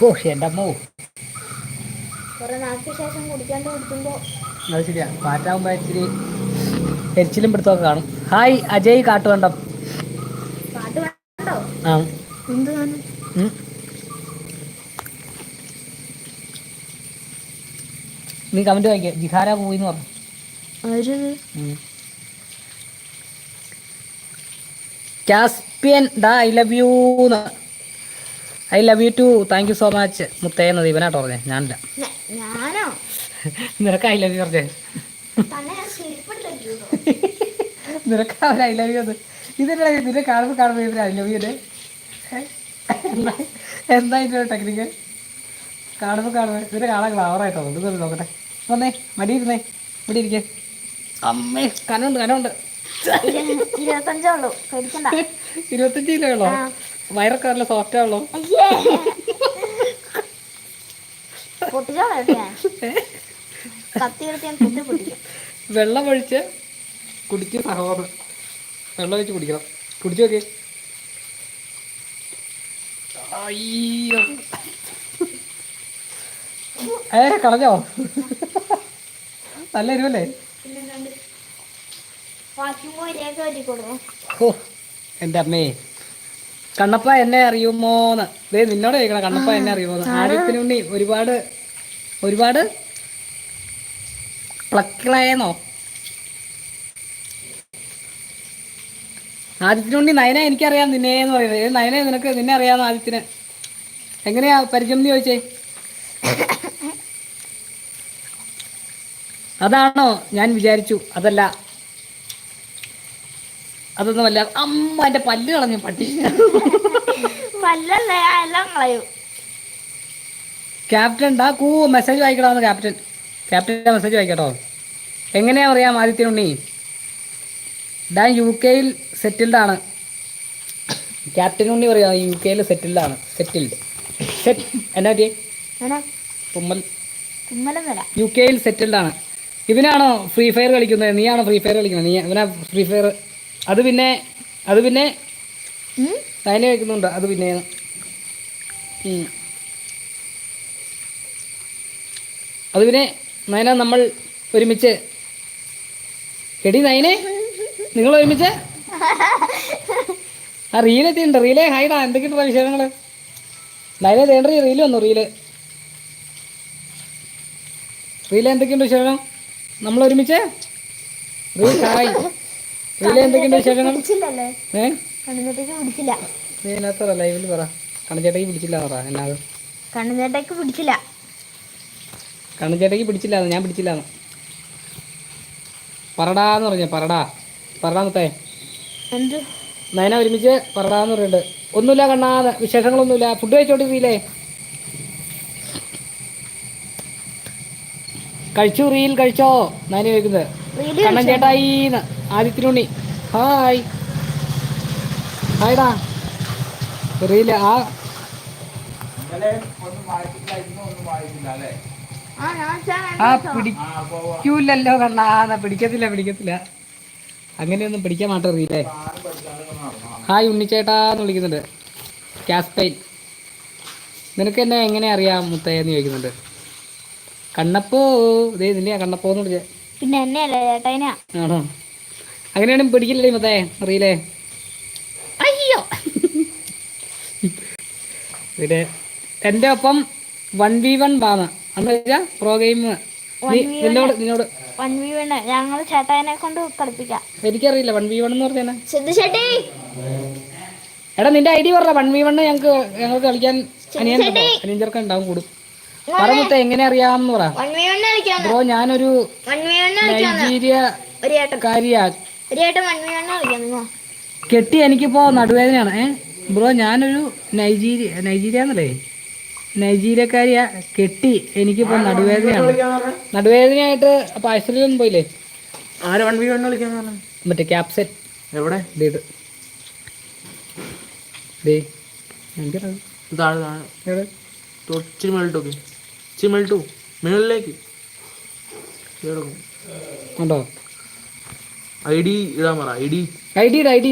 ഓ എൻ്റെ അമ്മോ. കുറെ നാൾക്ക് ശേഷം കുടിക്കാണ്ട് കുടിക്കുമ്പോ അത് ശരിയാ. പാറ്റാകുമ്പോ ഇച്ചിരി എരിച്ചിലും പിടുത്തമൊക്കെ കാണും. ഹായ് അജയ് കാട്ടുകണ്ടം. പാട്ട് വേണ്ടോ? ആ എന്ത് നീ കമന്റ് വായിക്കുക. ജിഹാര പോയിന്ന് പറഞ്ഞു. കാസ്പിയൻ ഡാ ഐ ലവ് യൂന്ന്. I love you too. Thank you so much മുത്തേന്നത്. ഇവനാട്ടോ പറഞ്ഞേ, ഞാനില്ല. ഞാനോ? നിനക്ക് ഐ ലവ് യു പറഞ്ഞേ. നിനക്ക് അവൻ ഐ ലവ് യു അത്. ഇതെന്താ നിന്നെ കാണുമ്പോൾ ഇവർ ഐ ലവ് യുടെ എന്താ ഇതിൻ്റെ ടെക്നിക്ക്? കാണുമ്പോൾ ഇതിനെ കാണാൻ ക്ലവറായിട്ടോ. ഇത് നോക്കട്ടെ. വന്നേ മടിയിരുന്നേ, ഇവിടെ ഇരിക്കേ. അമ്മേ കനമുണ്ട് 25 പേടിക്കണ്ട. 25 കിലോ ഉള്ളോ? വയറൊക്കെ നല്ല സോഫ്റ്റ് ആണല്ലോ. വെള്ളം ഒഴിച്ച് കുടിക്കും സഹോദരൻ. വെള്ളം ഒഴിച്ച് കുടിക്കണം. കുടിച്ചു നോക്കി. അയ്യോ കളഞ്ഞോ? നല്ല എരിവല്ലേ? ഓ എൻ്റെ അമ്മേ. കണ്ണപ്പ എന്നെ അറിയുമോന്ന് നിന്നോട് ചോദിക്കണം. കണ്ണപ്പ എന്നെ അറിയുമോന്ന്. ആദ്യത്തിനുണ്ണി ഒരുപാട് പ്ലക്കളയെന്നോ? ആദിത്യനുണ്ണി നയന എനിക്കറിയാം നിന്നേന്ന് പറയുന്നത്. നയനെ നിന്നെ അറിയാമോ ആദിത്യന്? എങ്ങനെയാ പരിചയം എന്ന് ചോദിച്ചേ. അതാണോ? ഞാൻ വിചാരിച്ചു അതല്ല. അതൊന്നുമല്ല. അമ്മ എൻ്റെ പല്ല് കളഞ്ഞു പട്ടി. ക്യാപ്റ്റൻ ഡാ കൂ മെസ്സേജ് വായിക്കണമെന്ന്. ക്യാപ്റ്റൻ മെസ്സേജ് വായിക്കട്ടോ. എങ്ങനെയാ പറയാം ആദിത്യനുണ്ണി? ഡാൻ UK സെറ്റിൽഡ് ആണ്. ക്യാപ്റ്റൻ ഉണ്ണി പറയാം UK സെറ്റിൽഡ്. എന്നാ പറ്റി? തുമ്മൽ. UK സെറ്റിൽഡ് ആണ്. ഇവനാണോ ഫ്രീ ഫയർ കളിക്കുന്നത്? നീയാണോ ഫ്രീ ഫയർ കളിക്കുന്നത്? ഇവനാ ഫ്രീ ഫയർ. അത് പിന്നെ അതിനെ വയ്ക്കുന്നുണ്ട്. അത് പിന്നെ നയന നമ്മൾ ഒരുമിച്ച്. എടി നയനെ നിങ്ങൾ ഒരുമിച്ച് ആ റീലെത്തിയിട്ടുണ്ട്. റീലേ ഹൈഡാ. എന്തൊക്കെയുണ്ട് വിശേഷങ്ങൾ? നയനെ തേണ്ട റീല് വന്നു. റീല് എന്തൊക്കെയുണ്ട് വിശേഷം? നമ്മൾ ഒരുമിച്ച് ഹായ്. റീല എന്തൊക്കെയുണ്ട് വിശേഷങ്ങൾ? നീ ഇതിനകത്ത ലൈവിൽ പറ. കണ്ണുചേട്ടയ്ക്ക് പിടിച്ചില്ല പറ. എന്നാത് കണ്ണുചേട്ടയ്ക്ക് പിടിച്ചില്ല? കണ്ണുചേട്ടയ്ക്ക് പിടിച്ചില്ല. ഞാൻ പിടിച്ചില്ല പറടാന്ന് പറഞ്ഞ. പറടാന്നത്തെ നയന ഒരുമിച്ച് പറടാന്ന് പറയുന്നുണ്ട്. ഒന്നുമില്ല കണ്ണാന്ന്. വിശേഷങ്ങളൊന്നുമില്ല. ഫുഡ് കഴിച്ചോണ്ടിരിക്കില്ലേ? കഴിച്ചു. റീൽ കഴിച്ചോ? നയന ചോദിക്കുന്നത്. കണ്ണൻ ചേട്ടായിന്ന്. ആദിത്യനുണ്ണി ഹായ്. ഹായ്ടാ. റീല് പിടിക്കൂലല്ലോ കണ്ണാന്ന്. പിടിക്കത്തില്ല. അങ്ങനെയൊന്നും പിടിക്കാൻ മാട്ട റീലേ. ഹായ് ഉണ്ണിച്ചേട്ടാന്ന് വിളിക്കുന്നുണ്ട്. കാസ്പെയിൻ. നിനക്ക് എന്നെ എങ്ങനെ അറിയാം മുത്തയെന്ന് ചോദിക്കുന്നുണ്ട്. കണ്ണപ്പോ നിന്നെയാ കണ്ണപ്പോന്ന് വിളിച്ചേ. പിന്നെ എന്നെയല്ലേ ചേട്ടനാ? ആണോ? അങ്ങനെയാണെങ്കിൽ പിടിക്കില്ലേ മുത്തേ റീലേ? അയ്യോ. പിന്നെ എൻ്റെ ഒപ്പം 1v1 ബാന്ന് അന്ന് വെച്ചാ പ്രോ ഗെയിം. നിന്നോട് ഞങ്ങൾ ചേട്ടാനെ കൊണ്ട് കളിപ്പിക്കാം. എനിക്കറിയില്ല 1v1 എന്ന് പറഞ്ഞാ. ചേട്ടി എടാ നിന്റെ ID പറഞ്ഞ 1v1 ഞങ്ങൾക്ക് കളിക്കാൻ. അനിയൻ ചെറുക്കം ഉണ്ടാവും കൂടും. പറ എങ്ങനെ അറിയാമെന്ന് പറ ബ്രോ. ഞാനൊരു നൈജീരിയക്കാരിയാ. കെട്ടി എനിക്കിപ്പോ നടുവേദനയാണ്. ബ്രോ ഞാനൊരു നൈജീരിയാന്നല്ലേ? നൈജീരിയക്കാരിയാ. കെട്ടി എനിക്കിപ്പോ നടുവേദനയായിട്ട്. അപ്പൊ ഐശ്വര്യൊന്നും പോയില്ലേ? മറ്റേ ക്യാപ്സെറ്റ് എവിടെ? മേളിലേക്ക് ഉണ്ടോ? ID ഇടാൻ പറ. ID ID